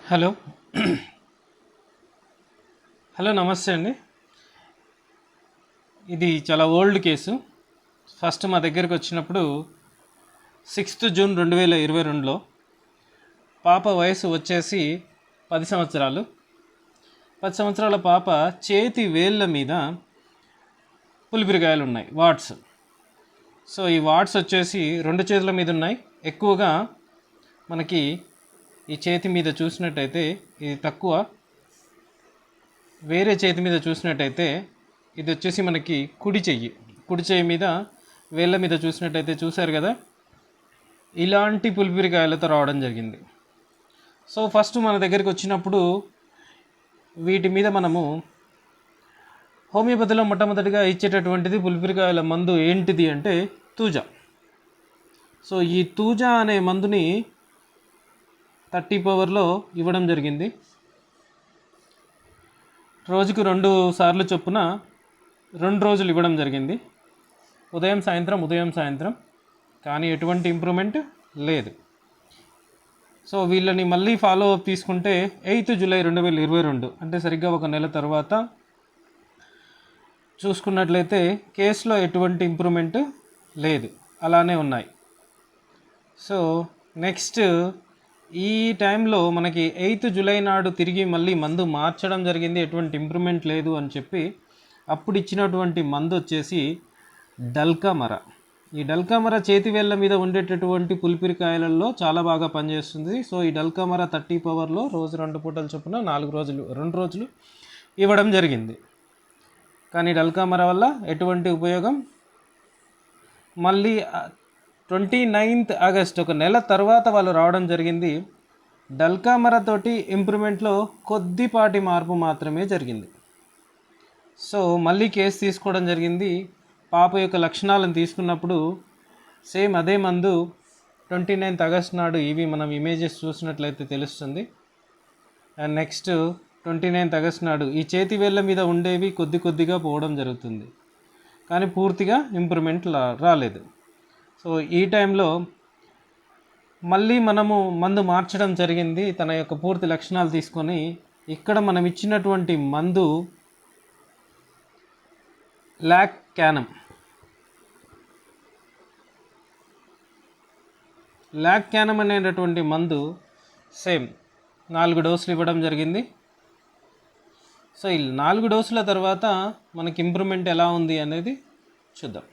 Hello hello నమస్తే అండి. ఇది చాలా ఓల్డ్ కేసు. ఫస్ట్ మా దగ్గరికి వచ్చినప్పుడు 6 జూన్ 2022లో పాప వయసు వచ్చేసి 10 సంవత్సరాలు. 10 సంవత్సరాల పాప చేతి వేళ్ళ మీద పులిపిరికాయలు ఉన్నాయి, వాట్స్. సో ఈ వాట్స్ వచ్చేసి 2 చేతుల మీద ఉన్నాయి. ఎక్కువగా మనకి ఈ చేతి మీద చూసినట్టయితే ఇది తక్కువ, వేరే చేతి మీద చూసినట్టయితే ఇది వచ్చేసి మనకి కుడి చెయ్యి మీద వేళ్ళ మీద చూసినట్టయితే చూశారు కదా, ఇలాంటి పులిపిరికాయలతో రావడం జరిగింది. సో ఫస్ట్ మన దగ్గరికి వచ్చినప్పుడు వీటి మీద మనము హోమియోపతిలో మొట్టమొదటిగా ఇచ్చేటటువంటిది పులిపిరికాయల మందు ఏంటిది అంటే తూజా. సో ఈ తూజా అనే మందుని 30 పవర్లో ఇవ్వడం జరిగింది. రోజుకు 2 సార్లు చొప్పున 2 రోజులు ఇవ్వడం జరిగింది, ఉదయం సాయంత్రం. కానీ ఎటువంటి ఇంప్రూవ్మెంట్ లేదు. సో వీళ్ళని మళ్ళీ ఫాలో అప్ తీసుకుంటే 8 జూలై 2022 అంటే సరిగ్గా 1 నెల తర్వాత చూసుకున్నట్లయితే కేసులో ఎటువంటి ఇంప్రూవ్మెంట్ లేదు, అలానే ఉన్నాయి. సో నెక్స్ట్ ఈ టైంలో మనకి 8 జూలై నాడు తిరిగి మళ్ళీ మందు మార్చడం జరిగింది, ఎటువంటి ఇంప్రూవ్మెంట్ లేదు అని చెప్పి. అప్పుడు ఇచ్చినటువంటి మందు వచ్చేసి డల్కామరా. ఈ డల్కామరా చేతి వేళ్ళ మీద ఉండేటటువంటి పులిపిరికాయలలో చాలా బాగా పనిచేస్తుంది. సో ఈ డల్కామరా 30 పవర్లో రోజు 2 పూటలు చొప్పున 2 రోజులు ఇవ్వడం జరిగింది. కానీ డల్కామరా వల్ల ఎటువంటి ఉపయోగం. మళ్ళీ 29th ఆగస్ట్ 1 నెల తర్వాత వాళ్ళు రావడం జరిగింది. డల్కామరా తోటి ఇంప్రూవ్మెంట్లో కొద్దిపాటి మార్పు మాత్రమే జరిగింది. సో మళ్ళీ కేసు తీసుకోవడం జరిగింది. పాప యొక్క లక్షణాలను తీసుకున్నప్పుడు సేమ్ అదే మందు 29th ఆగస్ట్ నాడు ఇవి మనం ఇమేజెస్ చూసినట్లయితే తెలుస్తుంది. అండ్ నెక్స్ట్ 29th ఆగస్ట్ నాడు ఈ చేతి వేళ్ళ మీద ఉండేవి కొద్దిగా పోవడం జరుగుతుంది, కానీ పూర్తిగా ఇంప్రూవ్మెంట్ రాలేదు. సో ఈ టైంలో మళ్ళీ మనము మందు మార్చడం జరిగింది. తన యొక్క పూర్తి లక్షణాలు తీసుకొని ఇక్కడ మనం ఇచ్చినటువంటి మందు లాక్ క్యానం అనేటటువంటి మందు సేమ్ 4 డోసులు ఇవ్వడం జరిగింది. సో ఈ 4 డోసుల తర్వాత మనకి ఇంప్రూవ్మెంట్ ఎలా ఉంది అనేది చూద్దాం.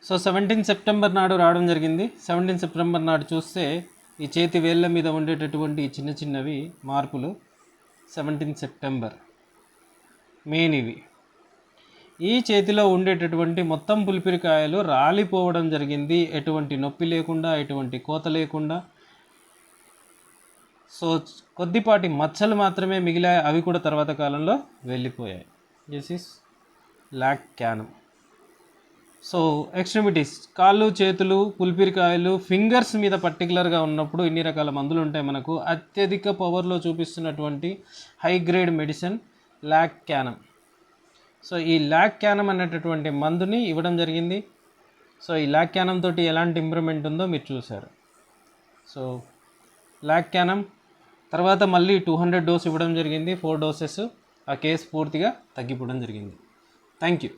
సో 17 సెప్టెంబర్ నాడు రావడం జరిగింది. 17 సెప్టెంబర్ నాడు చూస్తే ఈ చేతి వేళ్ళ మీద ఉండేటటువంటి చిన్నవి మార్పులు 17 సెప్టెంబర్ మెయిన్ ఇవి. ఈ చేతిలో ఉండేటటువంటి మొత్తం పులిపిరికాయలు రాలిపోవడం జరిగింది, ఎటువంటి నొప్పి లేకుండా, ఎటువంటి కోత లేకుండా. సో కొద్దిపాటి మచ్చలు మాత్రమే మిగిలాయి, అవి కూడా తర్వాత కాలంలో వెళ్ళిపోయాయి. This is Lac Caninum. So extremities, కాళ్ళు చేతులు పులిపిరికాయలు ఫింగర్స్ మీద పర్టికులర్గా ఉన్నప్పుడు ఇన్ని రకాల మందులు ఉంటాయి మనకు. అత్యధిక పవర్లో చూపిస్తున్నటువంటి high grade medicine Lac Caninum. So ఈ లాక్ క్యానం అనేటటువంటి మందుని ఇవ్వడం జరిగింది. సో ఈ లాక్ క్యానం తోటి ఎలాంటి ఇంప్రూవ్మెంట్ ఉందో మీరు చూశారు. సో లాక్ క్యానం తర్వాత మళ్ళీ 200 డోస్ ఇవ్వడం జరిగింది, 4 డోసెస్. ఆ కేసు పూర్తిగా తగ్గిపోవడం జరిగింది. Thank you.